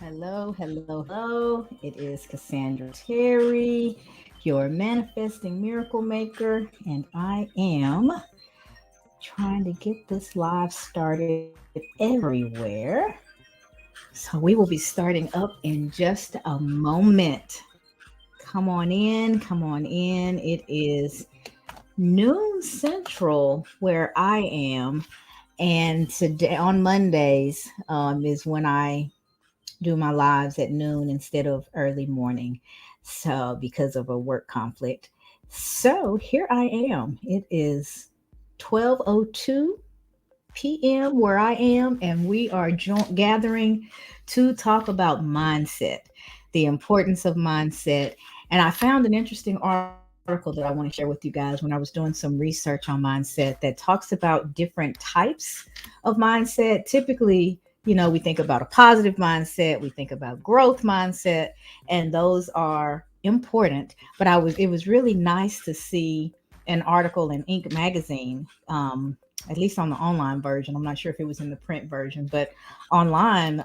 Hello, hello, hello. It is Cassandra Terry, your manifesting miracle maker, and I am trying to get this live started everywhere. So we will be starting up in just a moment. Come on in, come on in. It is noon central where I am, and today on Mondays is when I do my lives at noon instead of early morning. So, because of a work conflict. So, here I am. It is 12:02 p.m. where I am, and we are gathering to talk about mindset, the importance of mindset. And I found an interesting article that I want to share with you guys when I was doing some research on mindset that talks about different types of mindset. Typically, we think about a positive mindset, we think about growth mindset, and those are important. But it was really nice to see an article in Inc. magazine, at least on the online version. I'm not sure if it was in the print version, but online,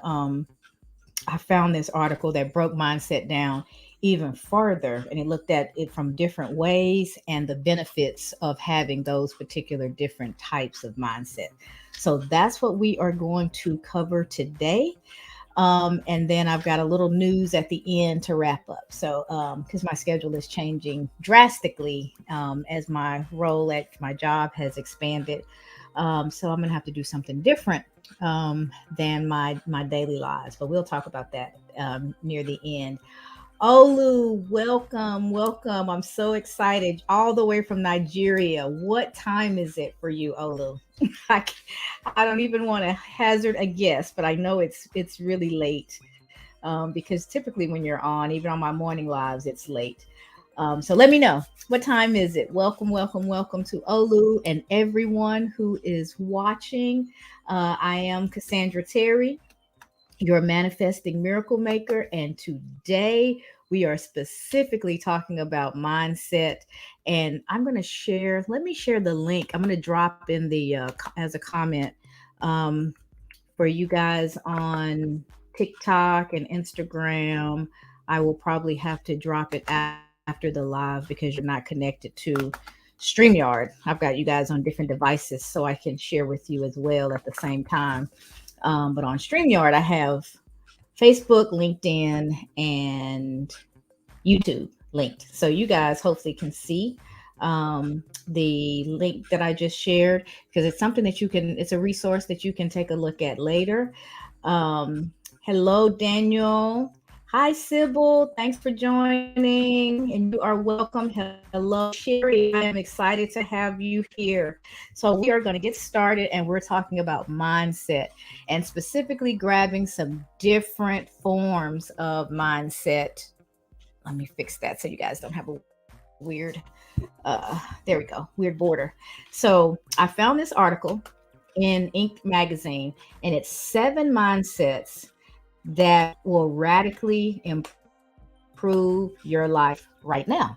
I found this article that broke mindset down even further, and it looked at it from different ways and the benefits of having those particular different types of mindset. So that's what we are going to cover today. And then I've got a little news at the end to wrap up. So, because my schedule is changing drastically as my role at my job has expanded, so I'm gonna have to do something different than my daily lives. But we'll talk about that near the end. Olu, welcome, welcome. I'm so excited. All the way from Nigeria. What time is it for you, Olu? I, c- I don't even want to hazard a guess, but I know it's really late because typically when you're on, even on my morning lives, it's late. So let me know, what time is it? Welcome, welcome, welcome to Olu and everyone who is watching. I am Cassandra Terry, your manifesting miracle maker. And today we are specifically talking about mindset. And I'm going to let me share the link. I'm going to drop in as a comment um, for you guys on TikTok and Instagram. I will probably have to drop it after the live because you're not connected to StreamYard. I've got you guys on different devices so I can share with you as well at the same time. But on StreamYard, I have Facebook, LinkedIn, and YouTube linked. So you guys hopefully can see the link that I just shared because it's something that it's a resource that you can take a look at later. Um, Hello, Daniel. Hi, Sybil. Thanks for joining, and you are welcome. Hello, Sherry. I am excited to have you here. So, we are going to get started, and we're talking about mindset and specifically grabbing some different forms of mindset. Let me fix that so you guys don't have a weird there we go, weird border. So I found this article in Inc. magazine, and it's 7 mindsets that will radically improve your life right now.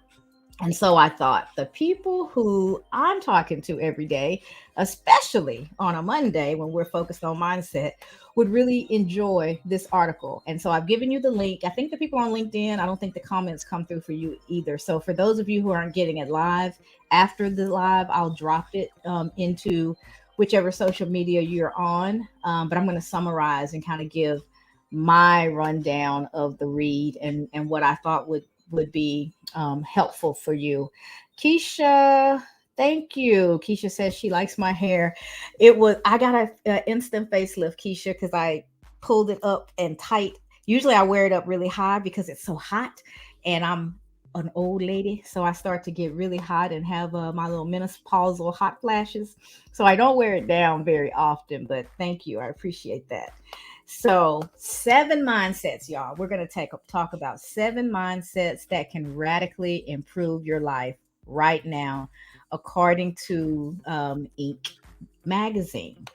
And so I thought the people who I'm talking to every day, especially on a Monday when we're focused on mindset, would really enjoy this article. And so I've given you the link. I think the people on LinkedIn, I don't think the comments come through for you either. So for those of you who aren't getting it live, after the live, I'll drop it into whichever social media you're on. But I'm going to summarize and kind of give my rundown of the read and what I thought would be helpful for you. Keisha, thank you. Keisha says she likes my hair. I got a instant facelift, Keisha, because I pulled it up and tight. Usually I wear it up really high because it's so hot, and I'm an old lady, so I start to get really hot and have my little menopausal hot flashes. So I don't wear it down very often, but thank you. I appreciate that. So, 7 mindsets, y'all. We're going to talk about 7 mindsets that can radically improve your life right now, according to Inc. magazine.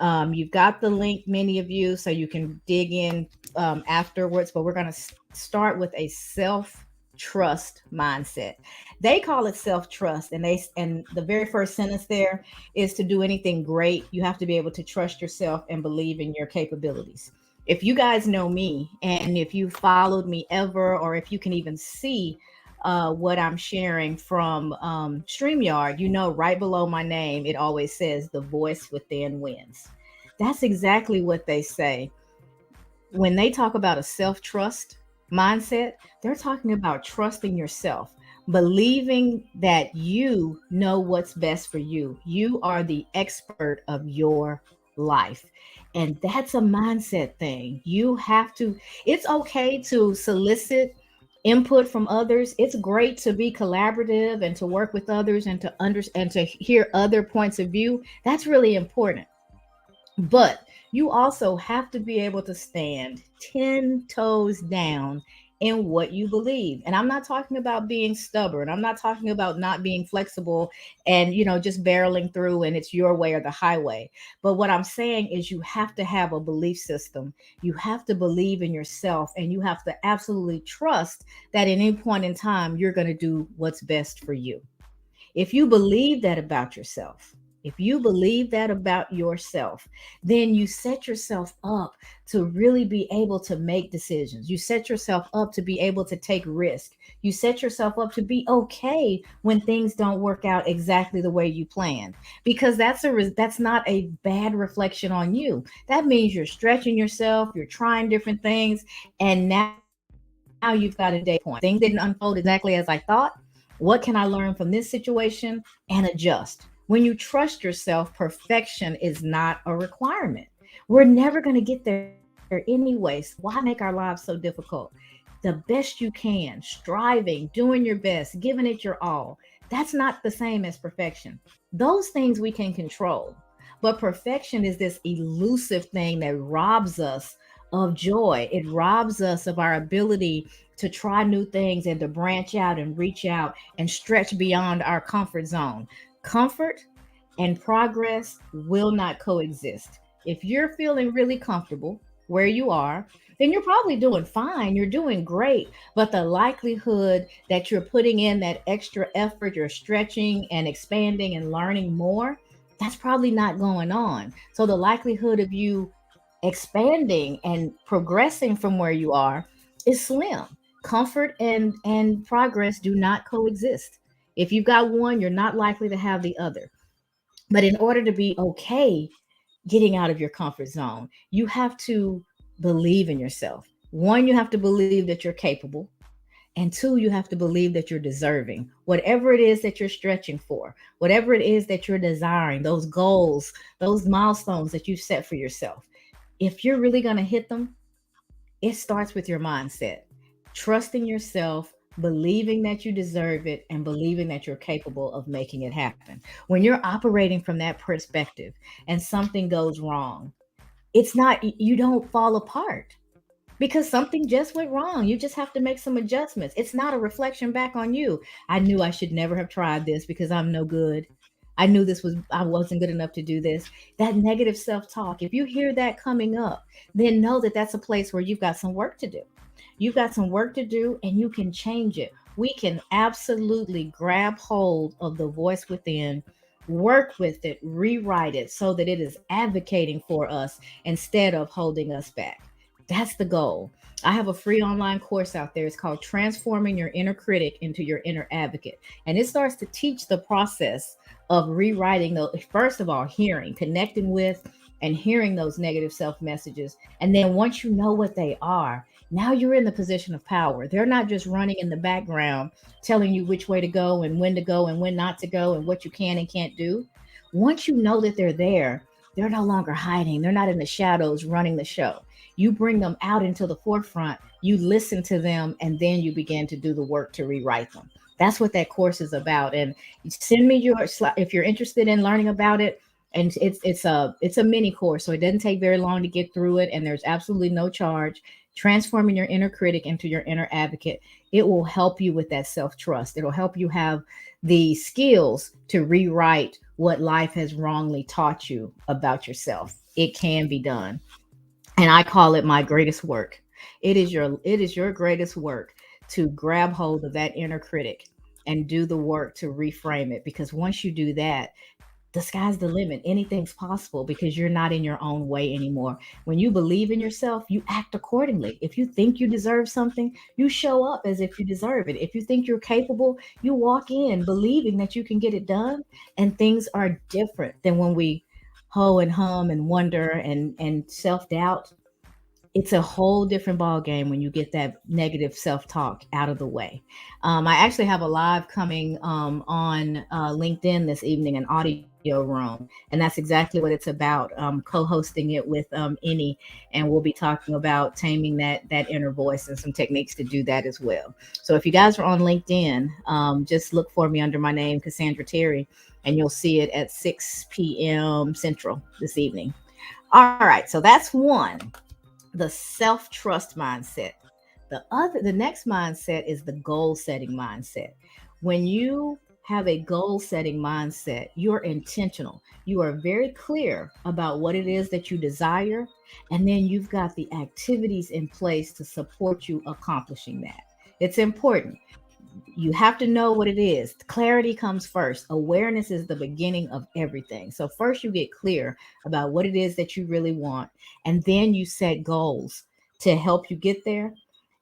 You've got the link, many of you, so you can dig in afterwards. But we're going to start with a self-trust mindset. They call it self-trust, and the very first sentence there is, to do anything great, you have to be able to trust yourself and believe in your capabilities. If you guys know me, and if you followed me ever, or if you can even see what I'm sharing from StreamYard, you know, right below my name, it always says the voice within wins. That's exactly what they say. When they talk about a self trust mindset, they're talking about trusting yourself, believing that you know what's best for you. You are the expert of your life. And that's a mindset thing. You have to, it's okay to solicit input from others. It's great to be collaborative and to work with others and to and to hear other points of view. That's really important. But you also have to be able to stand 10 toes down in what you believe. And I'm not talking about being stubborn. I'm not talking about not being flexible and, you know, just barreling through and it's your way or the highway. But what I'm saying is you have to have a belief system. You have to believe in yourself and you have to absolutely trust that at any point in time, you're going to do what's best for you. If you believe that about yourself, if you believe that about yourself, then you set yourself up to really be able to make decisions. You set yourself up to be able to take risk. You set yourself up to be okay when things don't work out exactly the way you planned, because that's not a bad reflection on you. That means you're stretching yourself, you're trying different things, and now you've got a data point. Things didn't unfold exactly as I thought. What can I learn from this situation and adjust? When you trust yourself, perfection is not a requirement. We're never going to get there anyway. So why make our lives so difficult? The best you can, striving, doing your best, giving it your all. That's not the same as perfection. Those things we can control. But perfection is this elusive thing that robs us of joy. It robs us of our ability to try new things and to branch out and reach out and stretch beyond our comfort zone. Comfort and progress will not coexist. If you're feeling really comfortable where you are, then you're probably doing fine. You're doing great. But the likelihood that you're putting in that extra effort, you're stretching and expanding and learning more, that's probably not going on. So the likelihood of you expanding and progressing from where you are is slim. Comfort and progress do not coexist. If you've got one, you're not likely to have the other. But in order to be okay getting out of your comfort zone, you have to believe in yourself. One, you have to believe that you're capable. And two, you have to believe that you're deserving. Whatever it is that you're stretching for, whatever it is that you're desiring, those goals, those milestones that you've set for yourself, if you're really going to hit them, it starts with your mindset. Trusting yourself, believing that you deserve it, and believing that you're capable of making it happen. When you're operating from that perspective and something goes wrong, it's not, you don't fall apart because something just went wrong. You just have to make some adjustments. It's not a reflection back on you. I knew I should never have tried this because I'm no good. I wasn't good enough to do this. That negative self-talk, if you hear that coming up, then know that that's a place where you've got some work to do. You've got some work to do and you can change it. We can absolutely grab hold of the voice within, work with it, rewrite it so that it is advocating for us instead of holding us back. That's the goal. I have a free online course out there. It's called Transforming Your Inner Critic into Your Inner Advocate. And it starts to teach the process of rewriting the, first of all, hearing, connecting with and hearing those negative self messages. And then once you know what they are, now you're in the position of power. They're not just running in the background telling you which way to go and when not to go and what you can and can't do. Once you know that they're there, they're no longer hiding. They're not in the shadows running the show. You bring them out into the forefront, you listen to them, and then you begin to do the work to rewrite them. That's what that course is about. And send me your if you're interested in learning about it. And it's a mini course, so it doesn't take very long to get through it, and there's absolutely no charge. Transforming your inner critic into your inner advocate. It will help you with that self trust. It'll help you have the skills to rewrite what life has wrongly taught you about yourself. It can be done, and I call it my greatest work. It is your greatest work to grab hold of that inner critic and do the work to reframe it, because once you do that, the sky's the limit. Anything's possible because you're not in your own way anymore. When you believe in yourself, you act accordingly. If you think you deserve something, you show up as if you deserve it. If you think you're capable, you walk in believing that you can get it done. And things are different than when we hoe and hum and wonder and self-doubt. It's a whole different ball game when you get that negative self-talk out of the way. I actually have a live coming on LinkedIn this evening, an audio room, and that's exactly what it's about. Co-hosting it with Any, and we'll be talking about taming that inner voice and some techniques to do that as well. So if you guys are on LinkedIn, just look for me under my name, Cassandra Terry, and you'll see it at 6 p.m. Central this evening. All right, so that's one, the self-trust mindset. The next mindset is the goal setting mindset. When you have a goal setting mindset, you're intentional. You are very clear about what it is that you desire, and then you've got the activities in place to support you accomplishing that. It's important. You have to know what it is. Clarity comes first. Awareness is the beginning of everything. So, first, you get clear about what it is that you really want, and then you set goals to help you get there.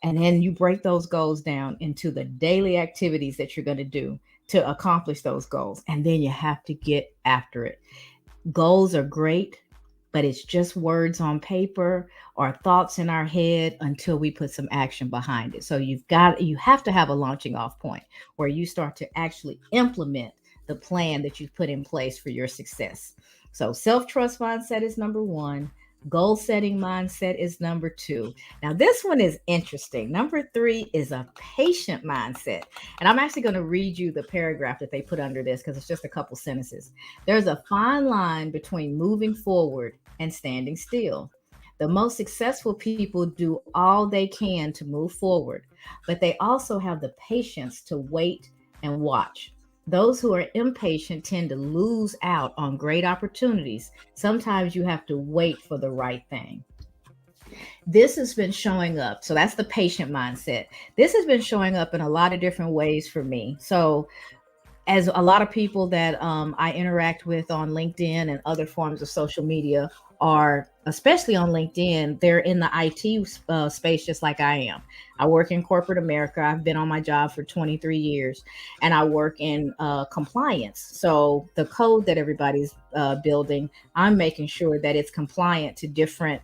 And then you break those goals down into the daily activities that you're going to do to accomplish those goals. And then you have to get after it. Goals are great, but it's just words on paper or thoughts in our head until we put some action behind it. So you have to have a launching off point where you start to actually implement the plan that you've put in place for your success. So self-trust mindset is number one. Goal setting mindset is number two. Now, this one is interesting. Number three is a patient mindset. And I'm actually going to read you the paragraph that they put under this because it's just a couple sentences. There's a fine line between moving forward and standing still. The most successful people do all they can to move forward, but they also have the patience to wait and watch. Those who are impatient tend to lose out on great opportunities. Sometimes you have to wait for the right thing. This has been showing up. So that's the patient mindset. This has been showing up in a lot of different ways for me. So as a lot of people that I interact with on LinkedIn and other forms of social media are, especially on LinkedIn, they're in the IT space just like I am. I work in corporate America. I've been on my job for 23 years, and I work in compliance. So the code that everybody's building, I'm making sure that it's compliant to different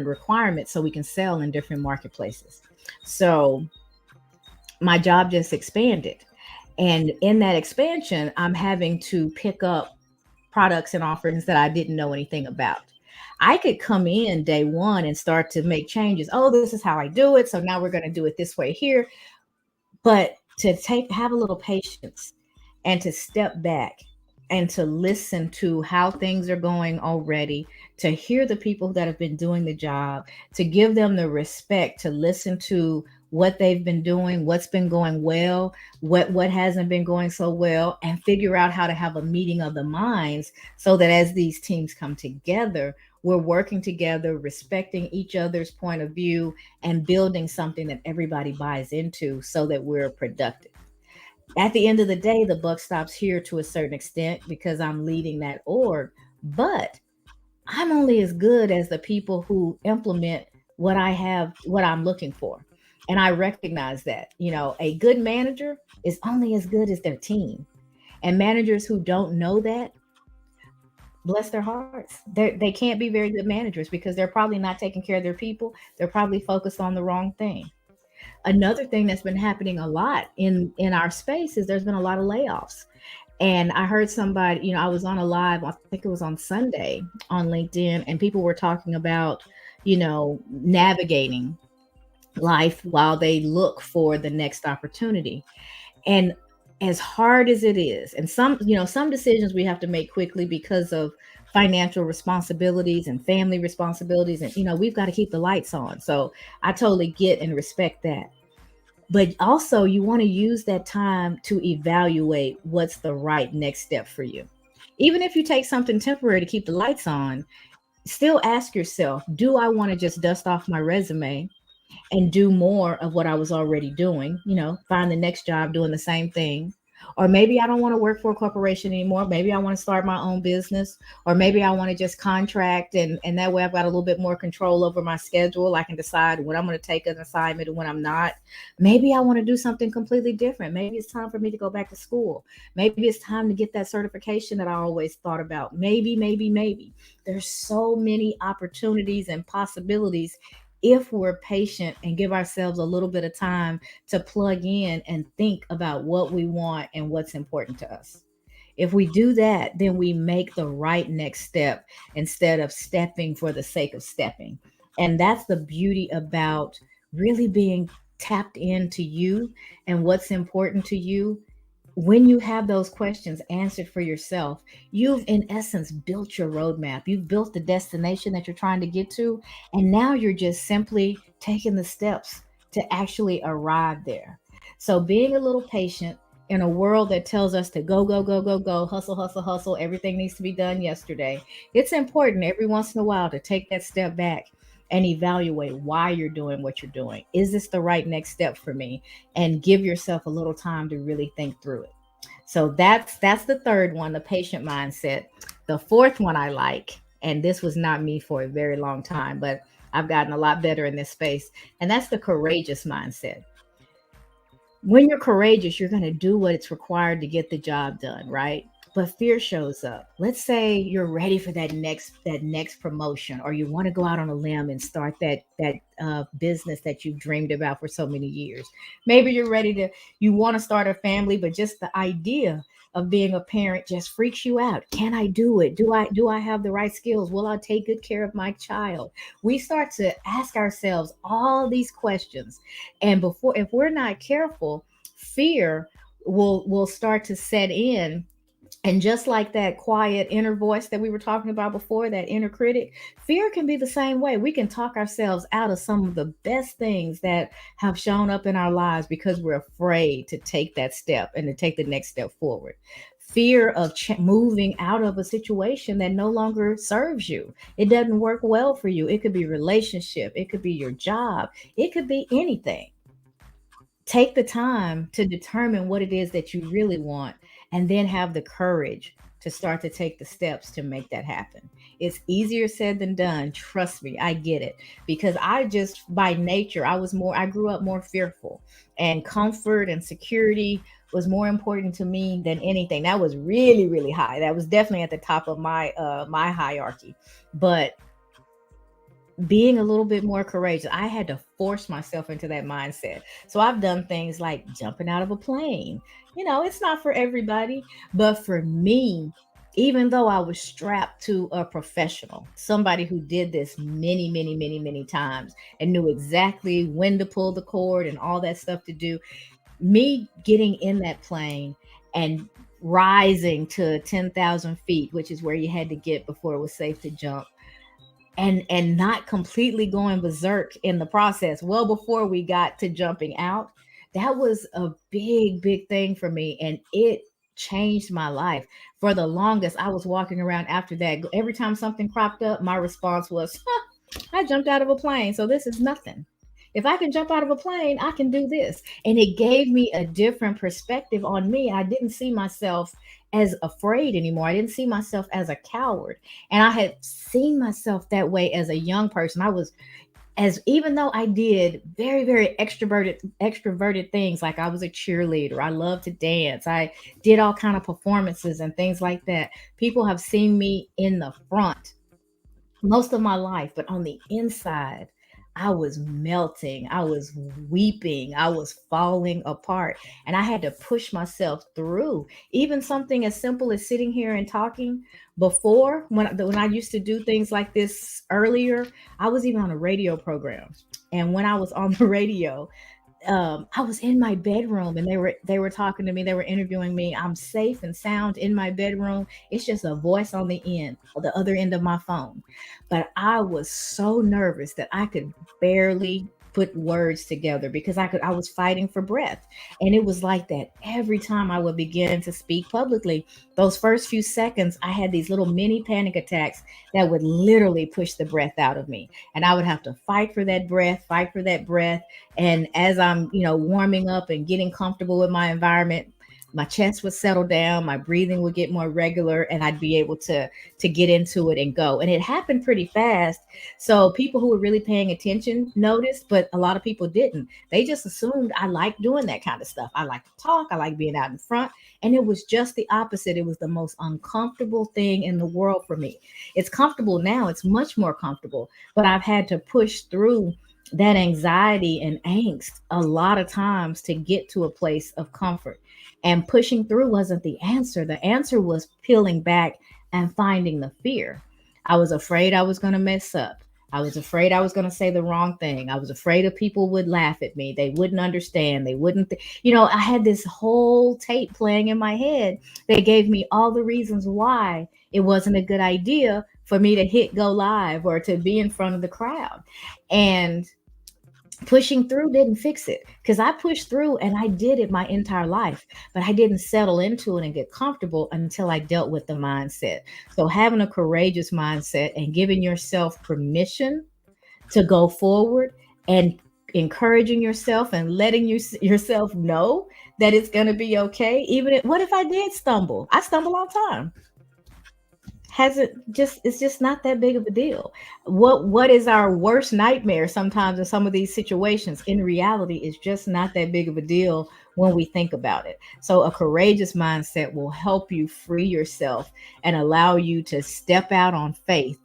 requirements so we can sell in different marketplaces. So my job just expanded. And in that expansion, I'm having to pick up products and offerings that I didn't know anything about. I could come in day one and start to make changes. Oh, this is how I do it. So now we're going to do it this way here. But to have a little patience and to step back and to listen to how things are going already, to hear the people that have been doing the job, to give them the respect, to listen to what they've been doing, what's been going well, what hasn't been going so well, and figure out how to have a meeting of the minds so that as these teams come together, we're working together, respecting each other's point of view, and building something that everybody buys into so that we're productive. At the end of the day, the buck stops here to a certain extent because I'm leading that org, but I'm only as good as the people who implement what I'm looking for. And I recognize that, a good manager is only as good as their team. And managers who don't know that, bless their hearts, they can't be very good managers because they're probably not taking care of their people. They're probably focused on the wrong thing. Another thing that's been happening a lot in our space is there's been a lot of layoffs. And I heard somebody, I was on a live, I think it was on Sunday on LinkedIn, and people were talking about, navigating life while they look for the next opportunity. And as hard as it is, and some decisions we have to make quickly because of financial responsibilities and family responsibilities, and we've got to keep the lights on. So I totally get and respect that. But also, you want to use that time to evaluate what's the right next step for you. Even if you take something temporary to keep the lights on, still ask yourself, do I want to just dust off my resume and do more of what I was already doing? Find the next job doing the same thing. Or maybe I don't want to work for a corporation anymore. Maybe I want to start my own business. Or maybe I want to just contract, and that way I've got a little bit more control over my schedule. I can decide when I'm going to take an assignment and when I'm not. Maybe I want to do something completely different. Maybe it's time for me to go back to school. Maybe it's time to get that certification that I always thought about. Maybe. There's so many opportunities and possibilities if we're patient and give ourselves a little bit of time to plug in and think about what we want and what's important to us. If we do that, then we make the right next step instead of stepping for the sake of stepping. And that's the beauty about really being tapped into you and what's important to you. When you have those questions answered for yourself, you've in essence built your roadmap. You've built the destination that you're trying to get to. And now you're just simply taking the steps to actually arrive there. So being a little patient in a world that tells us to go, hustle, hustle, hustle, everything needs to be done yesterday. It's important every once in a while to take that step back and evaluate why you're doing what you're doing. Is this the right next step for me? And give yourself a little time to really think through it. So that's the third one, the patient mindset. The fourth one I like, and this was not me for a very long time, but I've gotten a lot better in this space, and that's the courageous mindset. When you're courageous, you're going to do what it's required to get the job done, right? But fear shows up. Let's say you're ready for that next promotion, or you want to go out on a limb and start that business that you've dreamed about for so many years. Maybe you want to start a family, but just the idea of being a parent just freaks you out. Can I do it? Do I have the right skills? Will I take good care of my child? We start to ask ourselves all these questions, and before if we're not careful, fear will start to set in. And just like that quiet inner voice that we were talking about before, that inner critic, fear can be the same way. We can talk ourselves out of some of the best things that have shown up in our lives because we're afraid to take that step and to take the next step forward. Fear of moving out of a situation that no longer serves you. It doesn't work well for you. It could be relationship, it could be your job, it could be anything. Take the time to determine what it is that you really want, and then have the courage to start to take the steps to make that happen. It's easier said than done. Trust me, I get it. Because I just, by nature, I grew up more fearful, and comfort and security was more important to me than anything. That was really, really high. That was definitely at the top of my hierarchy. But being a little bit more courageous, I had to force myself into that mindset. So I've done things like jumping out of a plane. It's not for everybody, but for me, even though I was strapped to a professional, somebody who did this many, many, many, many times and knew exactly when to pull the cord and all that stuff to do, me getting in that plane and rising to 10,000 feet, which is where you had to get before it was safe to jump, and not completely going berserk in the process well before we got to jumping out. That was a big thing for me, and it changed my life. For the longest, I was walking around after that, every time something cropped up, my response was, I jumped out of a plane, so this is nothing. If I can jump out of a plane, I can do this. And it gave me a different perspective on me. I didn't see myself as afraid anymore. I didn't see myself as a coward. And I had seen myself that way as a young person. I was, as even though I did very, very extroverted things, like I was a cheerleader, I loved to dance, I did all kind of performances and things like that. People have seen me in the front most of my life, but on the inside, I was melting, I was weeping, I was falling apart, and I had to push myself through. Even something as simple as sitting here and talking. Before, when I used to do things like this earlier, I was even on a radio program, and when I was on the radio, I was in my bedroom, and they were talking to me, they were interviewing me. I'm safe and sound in my bedroom. It's just a voice on the other end of my phone. But I was so nervous that I could barely put words together because I was fighting for breath. And it was like that every time I would begin to speak publicly. Those first few seconds, I had these little mini panic attacks that would literally push the breath out of me. And I would have to fight for that breath, fight for that breath. And as I'm, warming up and getting comfortable with my environment, my chest would settle down, my breathing would get more regular, and I'd be able to get into it and go. And it happened pretty fast. So people who were really paying attention noticed, but a lot of people didn't. They just assumed I like doing that kind of stuff. I like to talk, I like being out in front. And it was just the opposite. It was the most uncomfortable thing in the world for me. It's comfortable now, it's much more comfortable, but I've had to push through that anxiety and angst a lot of times to get to a place of comfort. And pushing through wasn't the answer. The answer was peeling back and finding the fear. I was afraid I was going to mess up. I was afraid I was going to say the wrong thing. I was afraid of people would laugh at me. They wouldn't understand. They wouldn't, I had this whole tape playing in my head that gave me all the reasons why it wasn't a good idea for me to hit go live or to be in front of the crowd. And pushing through didn't fix it because I pushed through and I did it my entire life, but I didn't settle into it and get comfortable until I dealt with the mindset. So, having a courageous mindset and giving yourself permission to go forward and encouraging yourself and letting yourself know that it's going to be okay. Even if, what if I did stumble? I stumble all the time. Hasn't just It's just not that big of a deal. What is our worst nightmare sometimes in some of these situations in reality is just not that big of a deal when we think about it. So a courageous mindset will help you free yourself and allow you to step out on faith.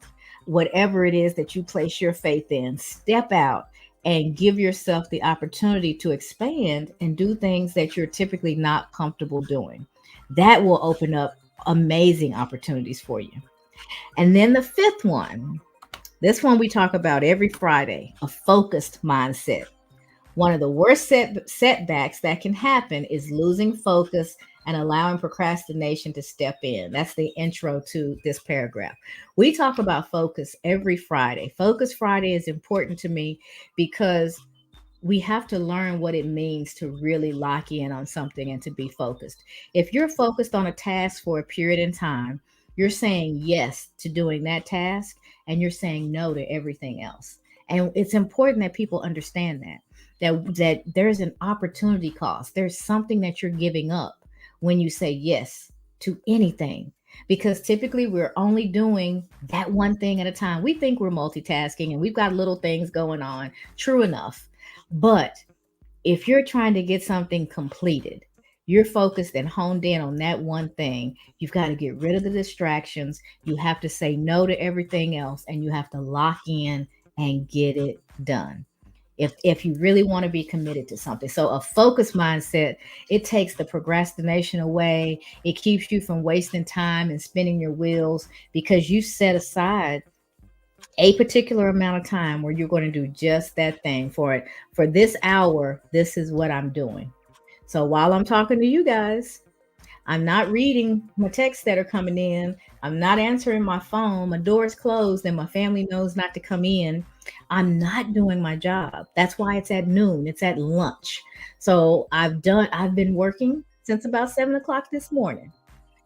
Whatever it is that you place your faith in, step out and give yourself the opportunity to expand and do things that you're typically not comfortable doing. That will open up amazing opportunities for you. And then the fifth one, this one we talk about every Friday, a focused mindset. One of the worst setbacks that can happen is losing focus and allowing procrastination to step in. That's the intro to this paragraph. We talk about focus every Friday. Focus Friday is important to me because we have to learn what it means to really lock in on something and to be focused. If you're focused on a task for a period in time, you're saying yes to doing that task and you're saying no to everything else. And it's important that people understand that there's an opportunity cost. There's something that you're giving up when you say yes to anything. Because typically we're only doing that one thing at a time. We think we're multitasking and we've got little things going on. True enough. But if you're trying to get something completed, you're focused and honed in on that one thing. You've got to get rid of the distractions. You have to say no to everything else and you have to lock in and get it done. If you really want to be committed to something. So a focused mindset, it takes the procrastination away. It keeps you from wasting time and spinning your wheels because you set aside a particular amount of time where you're going to do just that thing for it. For this hour, this is what I'm doing. So while I'm talking to you guys, I'm not reading my texts that are coming in. I'm not answering my phone. My door is closed and my family knows not to come in. I'm not doing my job. That's why it's at noon. It's at lunch. So I've been working since about 7 o'clock this morning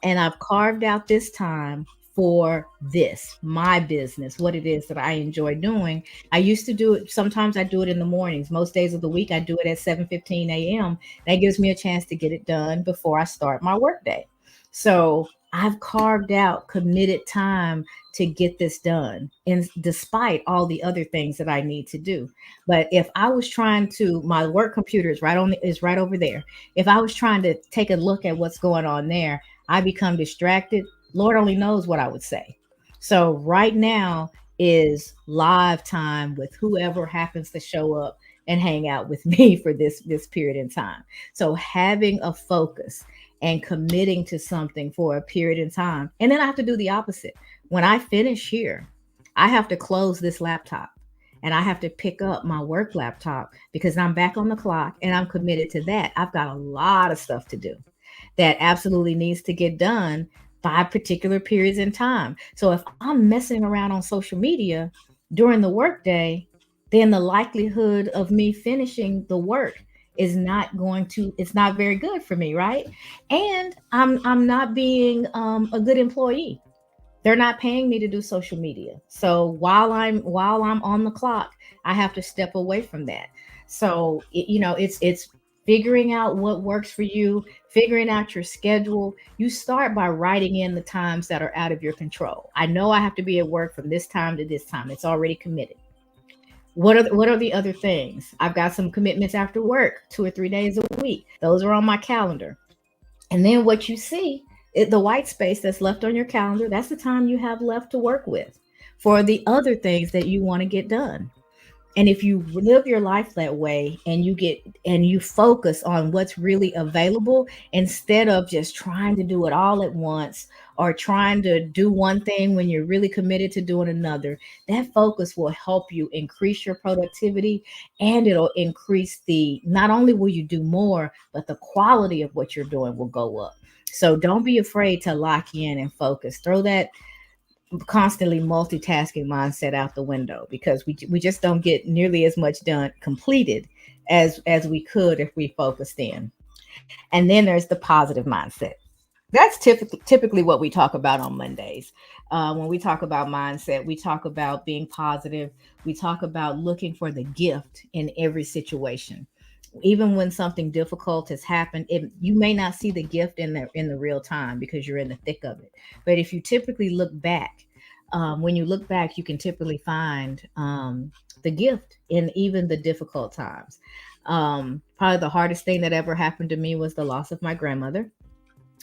and I've carved out this time for this, my business, what it is that I enjoy doing. I used to do it. Sometimes I do it in the mornings. Most days of the week, I do it at 7:15 a.m. That gives me a chance to get it done before I start my workday. So I've carved out committed time to get this done, and despite all the other things that I need to do. But if I was trying to, my work computer is right over there. If I was trying to take a look at what's going on there, I become distracted. Lord only knows what I would say. So right now is live time with whoever happens to show up and hang out with me for this period in time. So having a focus and committing to something for a period in time. And then I have to do the opposite. When I finish here, I have to close this laptop and I have to pick up my work laptop because I'm back on the clock and I'm committed to that. I've got a lot of stuff to do that absolutely needs to get done by particular periods in time. So if I'm messing around on social media during the workday, then the likelihood of me finishing the work is not going to, it's not very good for me, right? And I'm not being a good employee. They're not paying me to do social media. So while I'm on the clock, I have to step away from that. So it's figuring out what works for you, figuring out your schedule. You start by writing in the times that are out of your control. I know I have to be at work from this time to this time. It's already committed. What are the other things? I've got some commitments after work, 2 or 3 days a week. Those are on my calendar. And then what you see, the white space that's left on your calendar, that's the time you have left to work with for the other things that you want to get done. And if you live your life that way and you focus on what's really available instead of just trying to do it all at once or trying to do one thing when you're really committed to doing another, that focus will help you increase your productivity, and it'll increase the, not only will you do more, but the quality of what you're doing will go up. So don't be afraid to lock in and focus. Throw that constantly multitasking mindset out the window, because we just don't get nearly as much done completed as we could if we focused in. And then there's the positive mindset. That's typically what we talk about on Mondays. When we talk about mindset, we talk about being positive. We talk about looking for the gift in every situation. Even when something difficult has happened, you may not see the gift in the real time because you're in the thick of it. But if you typically look back, when you look back, you can typically find the gift in even the difficult times. Probably the hardest thing that ever happened to me was the loss of my grandmother.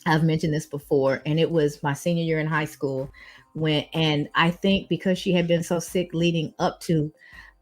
I've mentioned this before, and it was my senior year in high school when, and I think because she had been so sick leading up to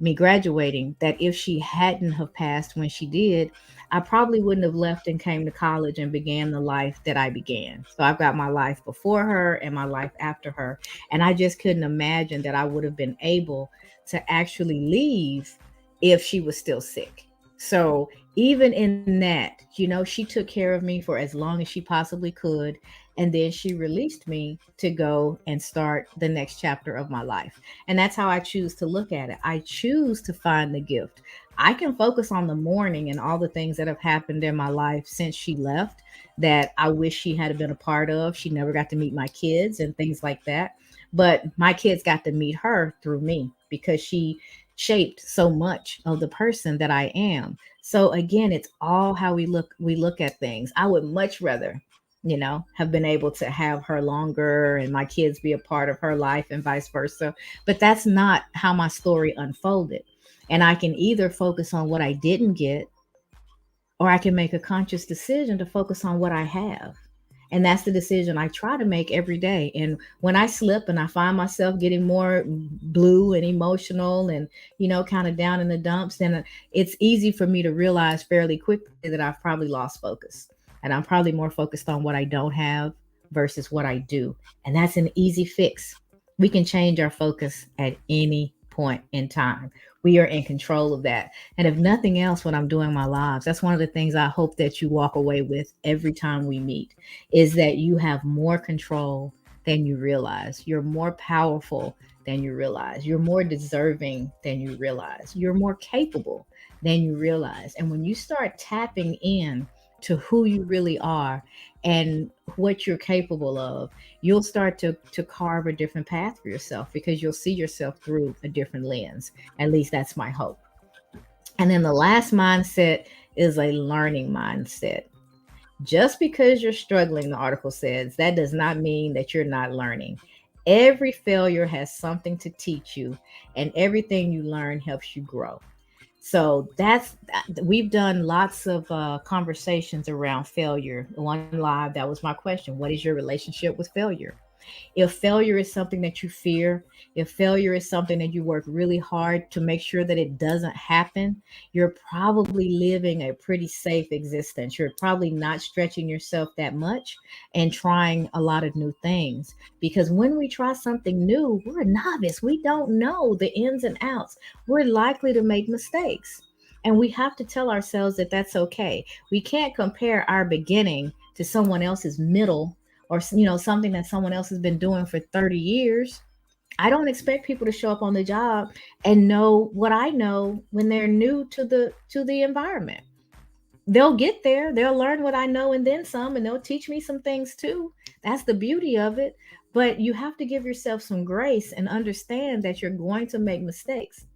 me graduating, that if she hadn't have passed when she did, I probably wouldn't have left and came to college and began the life that I began. So I've got my life before her and my life after her, and I just couldn't imagine that I would have been able to actually leave if she was still sick. So even in that, she took care of me for as long as she possibly could. And then she released me to go and start the next chapter of my life. And that's how I choose to look at it. I choose to find the gift. I can focus on the morning and all the things that have happened in my life since she left that I wish she had been a part of. She never got to meet my kids and things like that. But my kids got to meet her through me because she shaped so much of the person that I am. So again, it's all how we look at things. I would much rather, have been able to have her longer and my kids be a part of her life and vice versa. But that's not how my story unfolded. And I can either focus on what I didn't get, or I can make a conscious decision to focus on what I have. And that's the decision I try to make every day. And when I slip and I find myself getting more blue and emotional and, kind of down in the dumps, then it's easy for me to realize fairly quickly that I've probably lost focus. And I'm probably more focused on what I don't have versus what I do. And that's an easy fix. We can change our focus at any point in time. We are in control of that. And if nothing else, when I'm doing my lives, that's one of the things I hope that you walk away with every time we meet, is that you have more control than you realize. You're more powerful than you realize. You're more deserving than you realize. You're more capable than you realize. And when you start tapping in to who you really are and what you're capable of, you'll start to carve a different path for yourself because you'll see yourself through a different lens. At least that's my hope. And then the last mindset is a learning mindset. Just because you're struggling, the article says, that does not mean that you're not learning. Every failure has something to teach you, and everything you learn helps you grow. So we've done lots of conversations around failure. One live, that was my question. What is your relationship with failure? If failure is something that you fear, if failure is something that you work really hard to make sure that it doesn't happen, you're probably living a pretty safe existence. You're probably not stretching yourself that much and trying a lot of new things. Because when we try something new, we're a novice. We don't know the ins and outs. We're likely to make mistakes. And we have to tell ourselves that that's okay. We can't compare our beginning to someone else's middle, or something that someone else has been doing for 30 years. I don't expect people to show up on the job and know what I know when they're new to the environment. They'll get there, they'll learn what I know and then some, and they'll teach me some things too. That's the beauty of it. But you have to give yourself some grace and understand that you're going to make mistakes.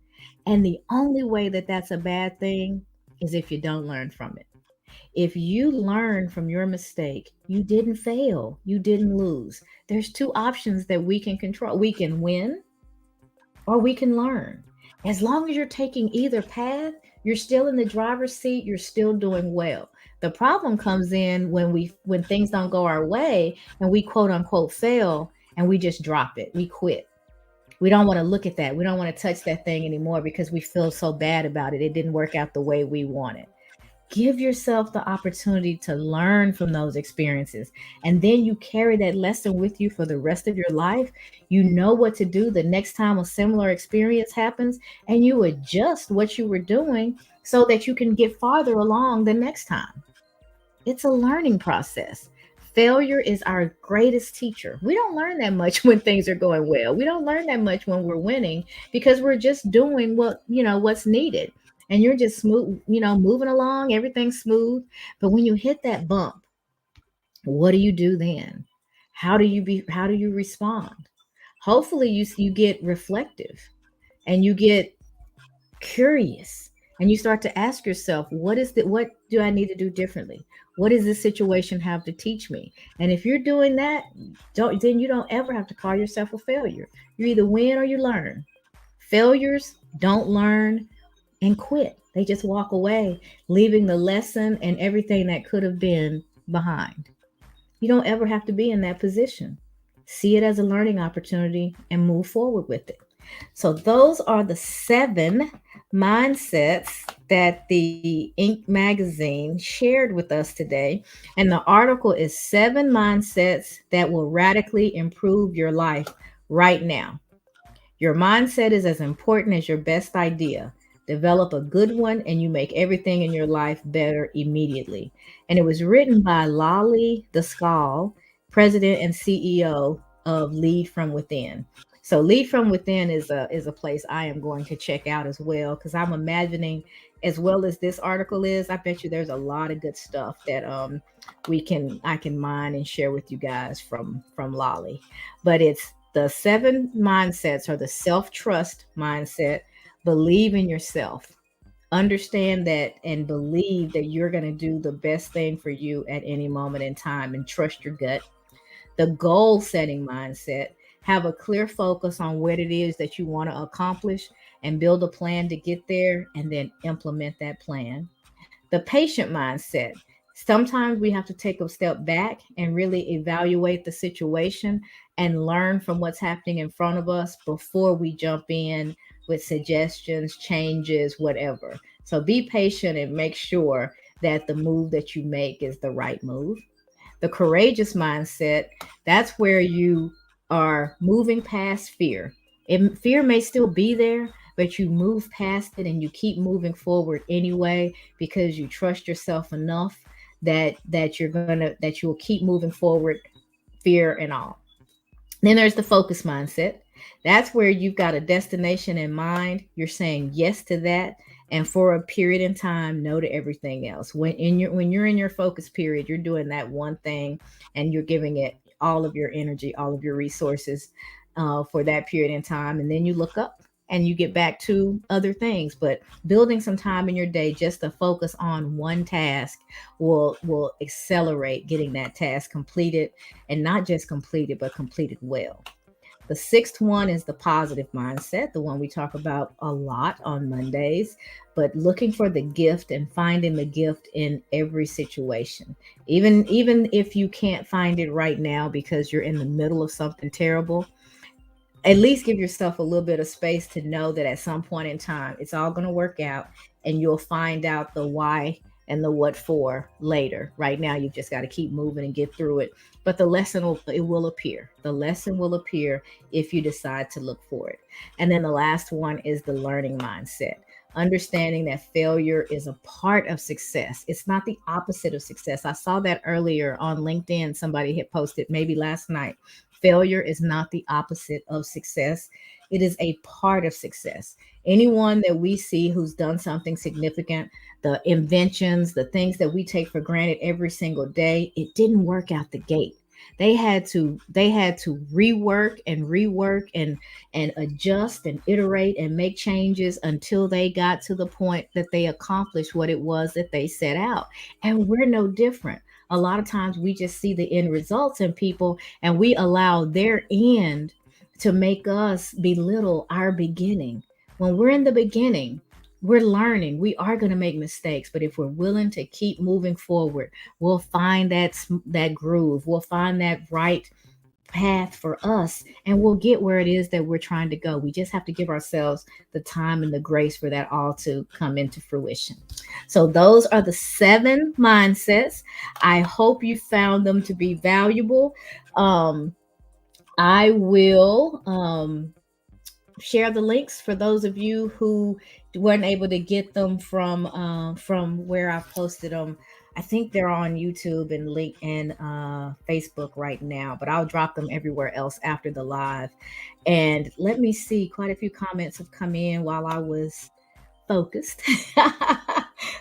And the only way that that's a bad thing is if you don't learn from it. If you learn from your mistake, you didn't fail, you didn't lose. There's two options that we can control. We can win or we can learn. As long as you're taking either path, you're still in the driver's seat, you're still doing well. The problem comes in when things don't go our way and we quote unquote fail and we just drop it. We quit. We don't want to look at that. We don't want to touch that thing anymore because we feel so bad about it. It didn't work out the way we wanted. Give yourself the opportunity to learn from those experiences. And then you carry that lesson with you for the rest of your life. You know what to do the next time a similar experience happens, and you adjust what you were doing so that you can get farther along the next time. It's a learning process. Failure is our greatest teacher. We don't learn that much when things are going well. We don't learn that much when we're winning because we're just doing what's needed. And you're just smooth, moving along, everything's smooth. But when you hit that bump, what do you do then? How do you respond? Hopefully you get reflective and you get curious and you start to ask yourself, what do I need to do differently? What does this situation have to teach me? And if you're doing that, you don't ever have to call yourself a failure. You either win or you learn. Failures don't learn and quit. They just walk away, leaving the lesson and everything that could have been behind. You don't ever have to be in that position. See it as a learning opportunity and move forward with it. So, those are the 7 mindsets that the Inc. magazine shared with us today. And the article is 7 mindsets that will radically improve your life right now. Your mindset is as important as your best idea. Develop a good one, and you make everything in your life better immediately. And it was written by Lolly Daskal, president and CEO of Lead from Within. So, Lead from Within is a place I am going to check out as well because I'm imagining, as well as this article is, I bet you there's a lot of good stuff that I can mine and share with you guys from Lolly. But it's the 7 mindsets or the self-trust mindset. Believe in yourself. Understand that and believe that you're going to do the best thing for you at any moment in time and trust your gut. The goal setting mindset. Have a clear focus on what it is that you want to accomplish and build a plan to get there and then implement that plan. The patient mindset. Sometimes we have to take a step back and really evaluate the situation and learn from what's happening in front of us before we jump in with suggestions, changes, whatever. So be patient and make sure that the move that you make is the right move. The courageous mindset, that's where you are moving past fear. Fear may still be there, but you move past it and you keep moving forward anyway because you trust yourself enough that you'll keep moving forward, fear and all. Then there's the focus mindset. That's where you've got a destination in mind. You're saying yes to that, and for a period in time, no to everything else. When you're in your focus period, you're doing that one thing, and you're giving it all of your energy, all of your resources for that period in time, and then you look up and you get back to other things. But building some time in your day just to focus on one task will accelerate getting that task completed, and not just completed, but completed well. The sixth one is the positive mindset, the one we talk about a lot on Mondays, but looking for the gift and finding the gift in every situation. Even if you can't find it right now because you're in the middle of something terrible, at least give yourself a little bit of space to know that at some point in time it's all going to work out and you'll find out the why and the what for later. Right now you've just got to keep moving and get through it, but the lesson will appear. The lesson will appear if you decide to look for it. And then the last one is the learning mindset. Understanding that failure is a part of success. It's not the opposite of success. I saw that earlier on LinkedIn. Somebody had posted maybe last night. Failure is not the opposite of success. It is a part of success. Anyone that we see who's done something significant, the inventions, the things that we take for granted every single day, it didn't work out the gate. They had to rework and adjust and iterate and make changes until they got to the point that they accomplished what it was that they set out. And we're no different. A lot of times we just see the end results in people and we allow their end to make us belittle our beginning. When we're in the beginning, we're learning. We are going to make mistakes, but if we're willing to keep moving forward, we'll find that groove. We'll find that right path for us, and we'll get where it is that we're trying to go. We just have to give ourselves the time and the grace for that all to come into fruition. So those are the 7 mindsets. I hope you found them to be valuable. I will share the links for those of you who weren't able to get them from where I posted them. I think they're on YouTube and link and Facebook right now, but I'll drop them everywhere else after the live. And let me see, quite a few comments have come in while I was focused.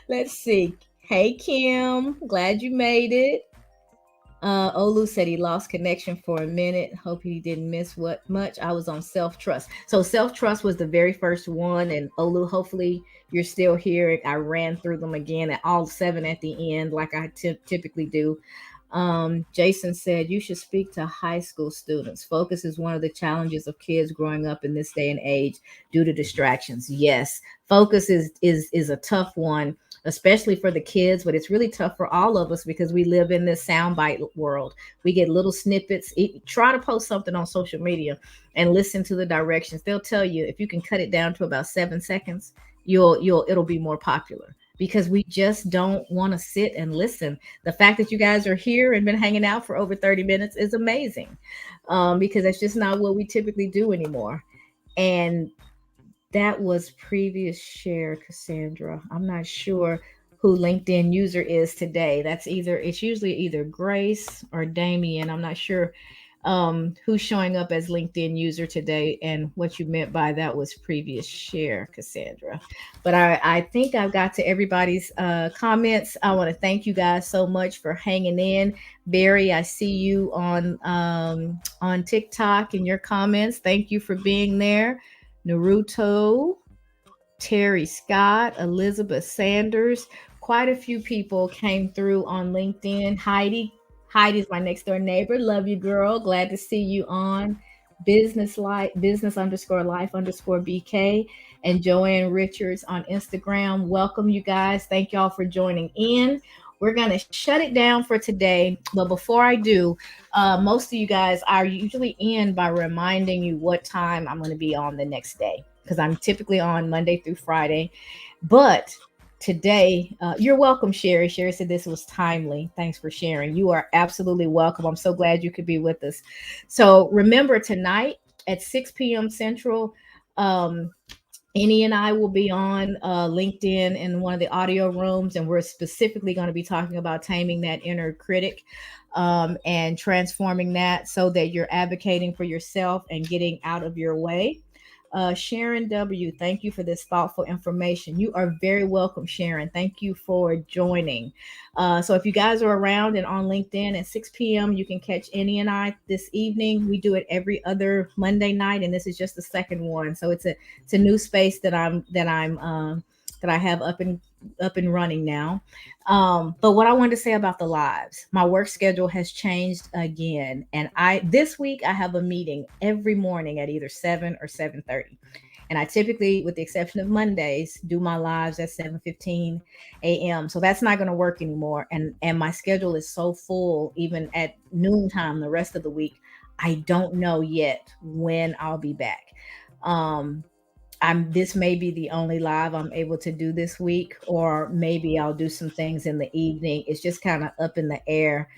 Let's see. Hey Kim, glad you made it. Olu said he lost connection for a minute. Hope he didn't miss what much. I was on self trust. So self trust was the very first one, and Olu, hopefully you're still here. I ran through them again at all 7 at the end, like I typically do. Jason said you should speak to high school students. Focus is one of the challenges of kids growing up in this day and age due to distractions. Yes, focus is a tough one, especially for the kids, but it's really tough for all of us because we live in this soundbite world. We get little snippets. Try to post something on social media and listen to the directions. They'll tell you if you can cut it down to about 7 seconds, it'll be more popular because we just don't want to sit and listen. The fact that you guys are here and been hanging out for over 30 minutes is amazing, because that's just not what we typically do anymore. And that was previous share, Cassandra. I'm not sure who LinkedIn user is today. It's usually either Grace or Damien. I'm not sure who's showing up as LinkedIn user today and what you meant by that was previous share, Cassandra. But I think I've got to everybody's comments. I want to thank you guys so much for hanging in. Barry, I see you on TikTok in your comments. Thank you for being there. Naruto, Terry Scott, Elizabeth Sanders. Quite a few people came through on LinkedIn. Heidi's my next door neighbor. Love you, girl. Glad to see you on business underscore life underscore BK, and Joanne Richards on Instagram. Welcome, you guys. Thank y'all for joining in. We're going to shut it down for today. But before I do, most of you guys are usually in by reminding you what time I'm going to be on the next day, because I'm typically on Monday through Friday. But today, you're welcome, Sherry. Sherry said this was timely. Thanks for sharing. You are absolutely welcome. I'm so glad you could be with us. So remember, tonight at 6 p.m. Central, Annie and I will be on LinkedIn in one of the audio rooms, and we're specifically going to be talking about taming that inner critic, and transforming that so that you're advocating for yourself and getting out of your way. Sharon W., thank you for this thoughtful information. You are very welcome, Sharon. Thank you for joining. So if you guys are around and on LinkedIn at 6 p.m., you can catch Annie and I this evening. We do it every other Monday night, and this is just the second one. So it's a new space that I have up and running now. But what I wanted to say about the lives, my work schedule has changed again. And this week I have a meeting every morning at either 7 or 7:30. And I typically, with the exception of Mondays, do my lives at 7:15 a.m. So that's not going to work anymore. And my schedule is so full, even at noontime the rest of the week. I don't know yet when I'll be back. This may be the only live I'm able to do this week, or maybe I'll do some things in the evening. It's just kind of up in the air,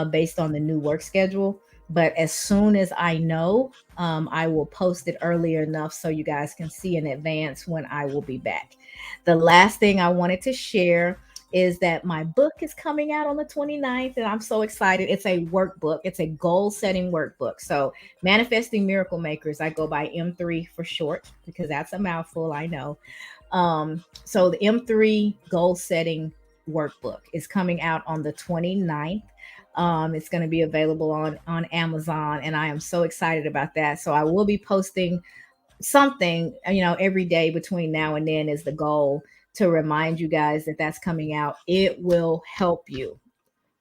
based on the new work schedule. But as soon as I know, I will post it earlier enough so you guys can see in advance when I will be back. The last thing I wanted to share is that my book is coming out on the 29th, and I'm so excited. It's a workbook. It's a goal setting workbook. So Manifesting Miracle Makers, I go by M3 for short because that's a mouthful, I know. So the M3 goal setting workbook is coming out on the 29th. It's going to be available on Amazon, and I am so excited about that. So I will be posting something, every day between now and then is the goal, to remind you guys that that's coming out. It will help you.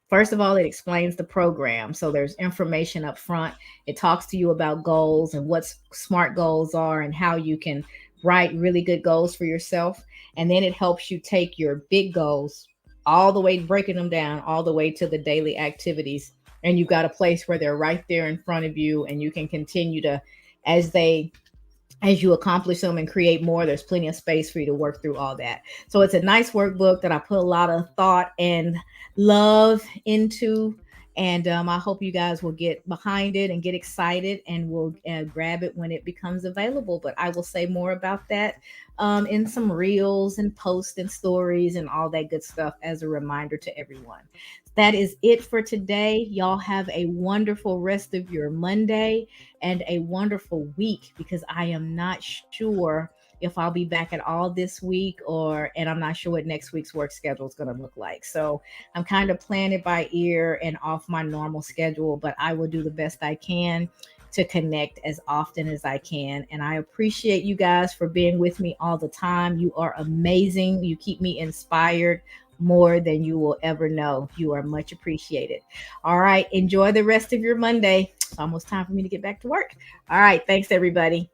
First of all, it explains the program. So there's information up front. It talks to you about goals and what SMART goals are and how you can write really good goals for yourself. And then it helps you take your big goals all the way, breaking them down all the way to the daily activities. And you've got a place where they're right there in front of you, and you can continue to, as they as you accomplish them and create more, there's plenty of space for you to work through all that. So it's a nice workbook that I put a lot of thought and love into. And I hope you guys will get behind it and get excited, and will grab it when it becomes available. But I will say more about that in some reels and posts and stories and all that good stuff as a reminder to everyone. That is it for today. Y'all have a wonderful rest of your Monday and a wonderful week, because I am not sure if I'll be back at all this week, and I'm not sure what next week's work schedule is going to look like. So I'm kind of playing it by ear and off my normal schedule, but I will do the best I can to connect as often as I can. And I appreciate you guys for being with me all the time. You are amazing. You keep me inspired more than you will ever know. You are much appreciated. All right. Enjoy the rest of your Monday. It's almost time for me to get back to work. All right. Thanks, everybody.